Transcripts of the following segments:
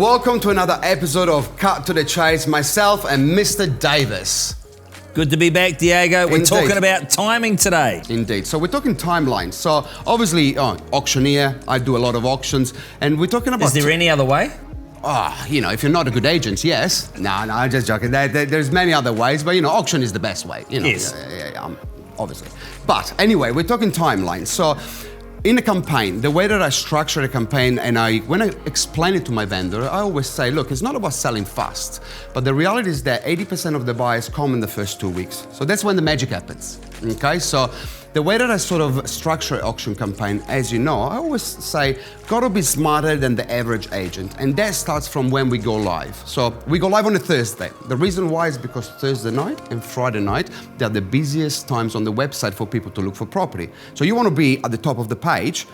welcome to another episode of Cut to the Chase. Myself and Mr. Davis. Good to be back, Diego. We're Indeed. talking about timing today. Indeed. So we're talking timelines. So obviously, auctioneer, I do a lot of auctions, and we're talking about... Is there any other way? If you're not a good agent, yes. No, I'm just joking. There's many other ways, but auction is the best way. Yes. Obviously. But anyway, we're talking timelines. So in a campaign, the way that I structure a campaign, and when I explain it to my vendor, I always say, look, it's not about selling fast, but the reality is that 80% of the buyers come in the first 2 weeks. So that's when the magic happens, okay? So the way that I sort of structure an auction campaign, as you know, I always say, gotta be smarter than the average agent. And that starts from when we go live. So we go live on a Thursday. The reason why is because Thursday night and Friday night, they're the busiest times on the website for people to look for property. So you wanna be at the top of the page,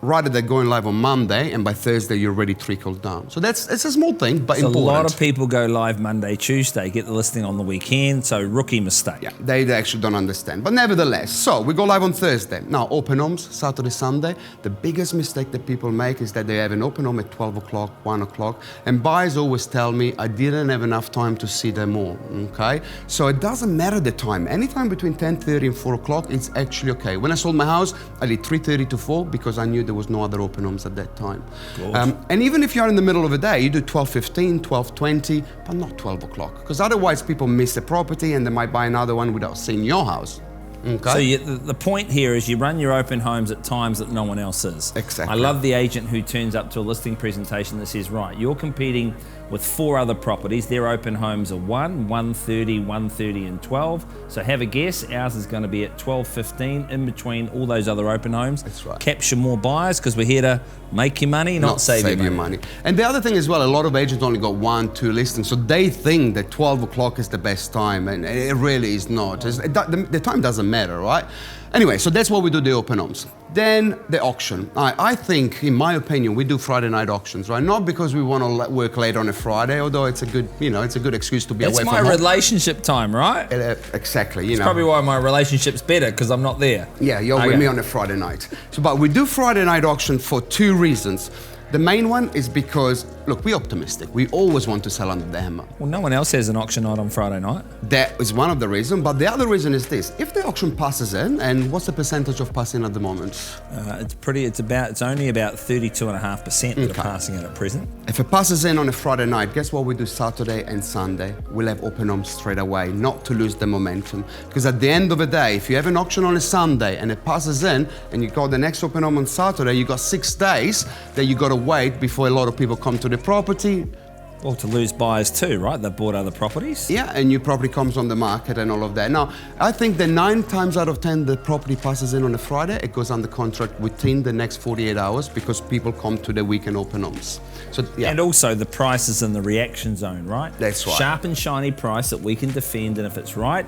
rather than going live on Monday, and by Thursday you're already trickled down. So it's a small thing, but important. A lot of people go live Monday, Tuesday, get the listing on the weekend, so rookie mistake. Yeah, they actually don't understand. But nevertheless, so we go live on Thursday. Now, open homes, Saturday, Sunday. The biggest mistake that people make is that they have an open home at 12 o'clock, 1 o'clock, and buyers always tell me, I didn't have enough time to see them all, okay? So it doesn't matter the time. Anytime between 10:30 and 4 o'clock, it's actually okay. When I sold my house, I did 3:30 to 4 because I knew there was no other open homes at that time. And even if you're in the middle of the day, you do 12:15, 12:20, but not 12 o'clock, because otherwise people miss the property and they might buy another one without seeing your house. Okay. So the point here is you run your open homes at times that no one else is. Exactly. I love the agent who turns up to a listing presentation that says, right, you're competing with 4 other properties. Their open homes are 1, 1:30, 1:30 and 12. So have a guess, ours is going to be at 12:15 in between all those other open homes. That's right. Capture more buyers because we're here to make you money, not save you money. And the other thing as well, a lot of agents only got 1, 2 listings, so they think that 12 o'clock is the best time, and it really is not. The time doesn't matter, right? Anyway, so that's what we do, the open homes. Then the auction. I think, in my opinion, we do Friday night auctions, right? Not because we want to work late on a Friday, although it's a good excuse to be away from home. It's my relationship time, right? Exactly, It's probably why my relationship's better, because I'm not there. Yeah, you're with me on a Friday night. But we do Friday night auction for 2 reasons. The main one is because, look, we're optimistic. We always want to sell under the hammer. Well, no one else has an auction night on Friday night. That is one of the reasons, but the other reason is this. If the auction passes in, and what's the percentage of passing at the moment? It's only about 32.5% that are passing in at present. If it passes in on a Friday night, guess what we do Saturday and Sunday? We'll have open homes straight away, not to lose the momentum. Because at the end of the day, if you have an auction on a Sunday and it passes in, and you got the next open home on Saturday, you got 6 days that you got to wait before a lot of people come to the property. Well, to lose buyers too, right? They've bought other properties. Yeah, and new property comes on the market and all of that. Now, I think that 9 times out of 10, the property passes in on a Friday, it goes under contract within the next 48 hours because people come to the weekend open homes. So, yeah. And also the price is in the reaction zone, right? That's right. Sharp and shiny price that we can defend, and if it's right,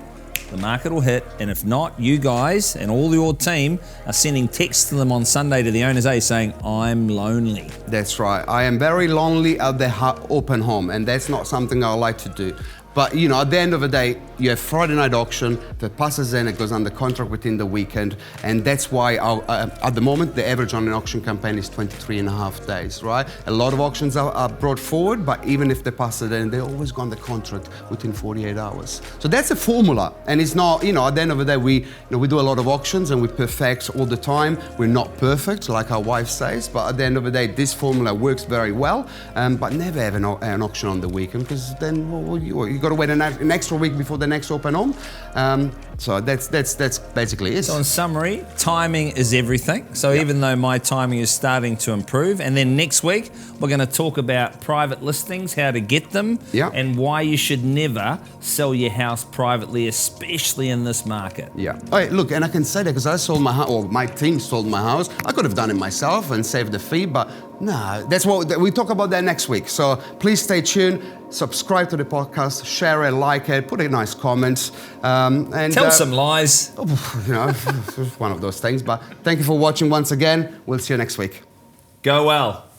the market will hit, and if not, you guys and all your team are sending texts to them on Sunday to the owners saying, I'm lonely. That's right. I am very lonely at the open home, and that's not something I like to do. But, at the end of the day, you have Friday night auction, if it passes in, it goes under contract within the weekend, and that's why at the moment, the average on an auction campaign is 23.5 days, right? A lot of auctions are brought forward, but even if they pass it in, they always go under contract within 48 hours. So that's a formula, and it's not, at the end of the day, we do a lot of auctions and we perfect all the time. We're not perfect, like our wife says, but at the end of the day, this formula works very well, but never have an auction on the weekend, because then you got to wait an extra week before the next open home. So that's basically it. So in summary, timing is everything. So even though my timing is starting to improve, and then next week we're going to talk about private listings, how to get them, and why you should never sell your house privately, especially in this market. Yeah. All right, look, and I can say that because I sold my house, or my team sold my house. I could have done it myself and saved the fee, but no, that's what we talk about that next week. So please stay tuned. Subscribe to the podcast, share it, like it, put a nice comment, and tell some lies. One of those things. But thank you for watching once again. We'll see you next week. Go well.